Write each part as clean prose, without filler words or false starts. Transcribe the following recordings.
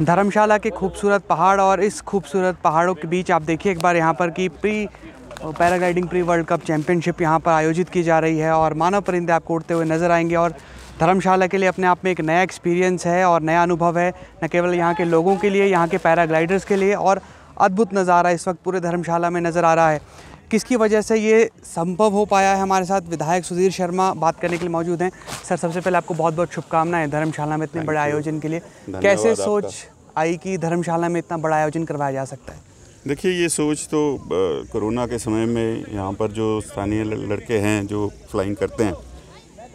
धर्मशाला के खूबसूरत पहाड़ और इस खूबसूरत पहाड़ों के बीच आप देखिए एक बार यहाँ पर कि paragliding pre world cup championship यहाँ पर आयोजित की जा रही है और मानव परिंदे आपको उड़ते हुए नज़र आएंगे। और धर्मशाला के लिए अपने आप में एक नया एक्सपीरियंस है और नया अनुभव है, न केवल यहाँ के लोगों के लिए, यहाँ के पैराग्लाइडर्स के लिए। और अद्भुत नज़ारा इस वक्त पूरे धर्मशाला में नज़र आ रहा है। किसकी वजह से ये संभव हो पाया है, हमारे साथ विधायक सुधीर शर्मा बात करने के लिए मौजूद हैं। सर, सबसे पहले आपको बहुत बहुत शुभकामनाएं धर्मशाला में इतने बड़े आयोजन के लिए। कैसे सोच आई कि धर्मशाला में इतना बड़ा आयोजन करवाया जा सकता है? देखिए, ये सोच तो कोरोना के समय में यहाँ पर जो स्थानीय लड़के हैं जो फ्लाइंग करते हैं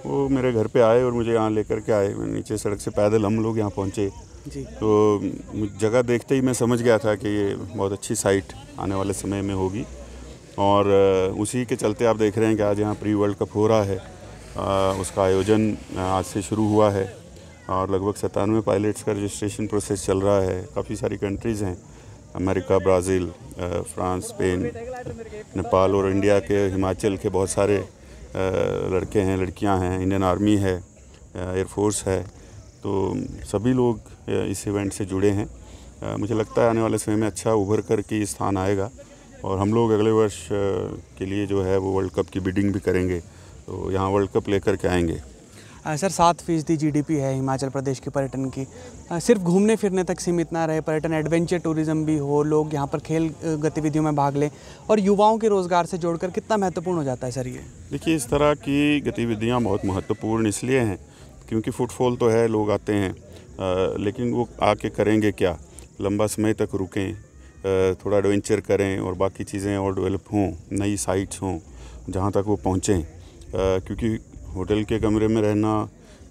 वो मेरे घर पे आए और मुझे यहाँ लेकर के आए। नीचे सड़क से पैदल हम लोग यहाँ पहुँचे जी। तो जगह देखते ही मैं समझ गया था कि ये बहुत अच्छी साइट आने वाले समय में होगी और उसी के चलते आप देख रहे हैं कि आज यहाँ प्री वर्ल्ड कप हो रहा है। उसका आयोजन आज से शुरू हुआ है और लगभग 97 पायलट्स का रजिस्ट्रेशन प्रोसेस चल रहा है। काफ़ी सारी कंट्रीज़ हैं, America, Brazil, France, Spain, Nepal और इंडिया के, हिमाचल के बहुत सारे लड़के हैं, लड़कियां हैं, इंडियन आर्मी है, एयरफोर्स है। तो सभी लोग इस इवेंट से जुड़े हैं। मुझे लगता है आने वाले समय में अच्छा उभर कर के स्थान आएगा और हम लोग अगले वर्ष के लिए जो है वो वर्ल्ड कप की बिडिंग भी करेंगे, तो यहाँ वर्ल्ड कप लेकर के आएंगे। सर, 7% GDP है हिमाचल प्रदेश के पर्यटन की। सिर्फ घूमने फिरने तक सीमित ना रहे, पर्यटन एडवेंचर टूरिज़्म भी हो, लोग यहाँ पर खेल गतिविधियों में भाग लें और युवाओं के रोज़गार से जोड़कर कितना महत्वपूर्ण हो जाता है सर ये? देखिए, इस तरह की गतिविधियाँ बहुत महत्वपूर्ण इसलिए हैं क्योंकि फुटफॉल तो है, लोग आते हैं, लेकिन वो आके करेंगे क्या? लंबा समय तक रुकें, थोड़ा एडवेंचर करें और बाकी चीज़ें और डेवलप हों, नई साइट्स हों जहाँ तक वो पहुँचें। क्योंकि होटल के कमरे में रहना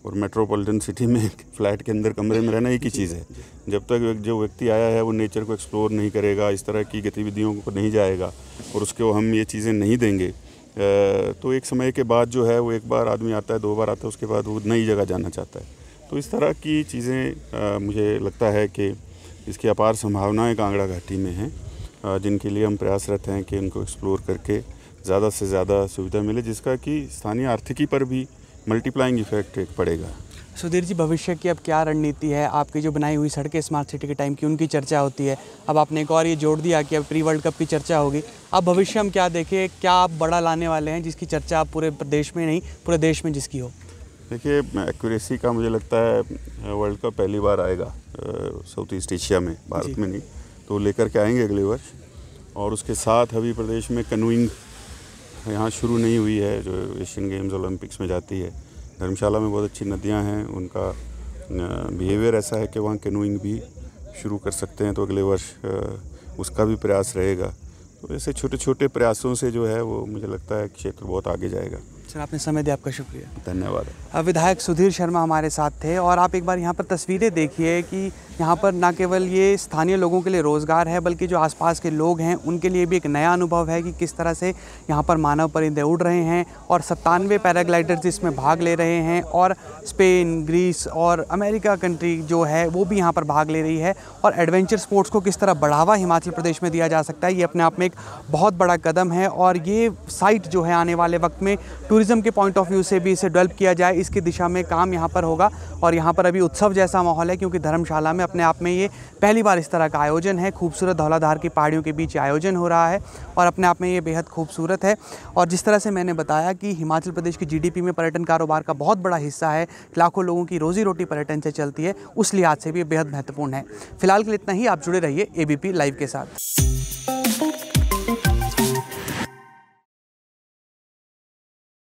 और मेट्रोपॉलिटन सिटी में फ्लैट के अंदर कमरे में रहना एक ही चीज़ है। जब तक जो व्यक्ति आया है वो नेचर को एक्सप्लोर नहीं करेगा, इस तरह की गतिविधियों को नहीं जाएगा और उसको हम ये चीज़ें नहीं देंगे, तो एक समय के बाद जो है वो एक बार आदमी आता है, 2 बार आता है, उसके बाद वो नई जगह जाना चाहता है। तो इस तरह की चीज़ें मुझे लगता है कि इसकी अपार संभावनाएँ कांगड़ा घाटी में हैं, जिनके लिए हम प्रयासरत हैं कि उनको एक्सप्लोर करके ज़्यादा से ज़्यादा सुविधा मिले, जिसका कि स्थानीय आर्थिकी पर भी मल्टीप्लाइंग इफेक्ट पड़ेगा। सुधीर जी, भविष्य की अब क्या रणनीति है? आपकी जो बनाई हुई सड़कें स्मार्ट सिटी के टाइम की, उनकी चर्चा होती है। अब आपने एक और ये जोड़ दिया कि अब प्री वर्ल्ड कप की चर्चा होगी। अब भविष्य हम क्या देखें, क्या आप बड़ा लाने वाले हैं जिसकी चर्चा आप पूरे प्रदेश में नहीं, पूरे देश में जिसकी हो? देखिए, एक्यूरेसी का मुझे लगता है वर्ल्ड कप पहली बार आएगा साउथ ईस्ट एशिया में, भारत में नहीं, तो लेकर के आएंगे अगले वर्ष। और उसके साथ अभी प्रदेश में कैनोइंग यहाँ शुरू नहीं हुई है, जो एशियन गेम्स ओलंपिक्स में जाती है। धर्मशाला में बहुत अच्छी नदियाँ हैं, उनका बिहेवियर ऐसा है कि वहाँ कैनोइंग भी शुरू कर सकते हैं, तो अगले वर्ष उसका भी प्रयास रहेगा। तो ऐसे छोटे छोटे प्रयासों से जो है वो मुझे लगता है क्षेत्र बहुत आगे जाएगा। सर, आपने समय दिया, आपका शुक्रिया। धन्यवाद। विधायक सुधीर शर्मा हमारे साथ थे और आप एक बार यहाँ पर तस्वीरें देखिए कि यहाँ पर न केवल ये स्थानीय लोगों के लिए रोज़गार है, बल्कि जो आसपास के लोग हैं उनके लिए भी एक नया अनुभव है कि किस तरह से यहाँ पर मानव परिंदे उड़ रहे हैं और 97 पैराग्लाइडर्स इसमें भाग ले रहे हैं और स्पेन, ग्रीस और अमेरिका कंट्री जो है वो भी यहाँ पर भाग ले रही है। और एडवेंचर स्पोर्ट्स को किस तरह बढ़ावा हिमाचल प्रदेश में दिया जा सकता है, ये अपने आप में एक बहुत बड़ा कदम है। और ये साइट जो है आने वाले वक्त में टूरिज़्म के पॉइंट ऑफ व्यू से भी इसे डेवलप किया जाए, इसकी दिशा में काम यहाँ पर होगा। और यहाँ पर अभी उत्सव जैसा माहौल है क्योंकि धर्मशाला में अपने आप में ये पहली बार इस तरह का आयोजन है। खूबसूरत धौलाधार की पहाड़ियों के बीच आयोजन हो रहा है और अपने आप में ये बेहद खूबसूरत है। और जिस तरह से मैंने बताया कि हिमाचल प्रदेश की GDP में पर्यटन कारोबार का बहुत बड़ा हिस्सा है, लाखों लोगों की रोजी रोटी पर्यटन से चलती है, उस लिहाज से भी बेहद महत्वपूर्ण है। फिलहाल के लिए इतना ही। आप जुड़े रहिए ABP लाइव के साथ।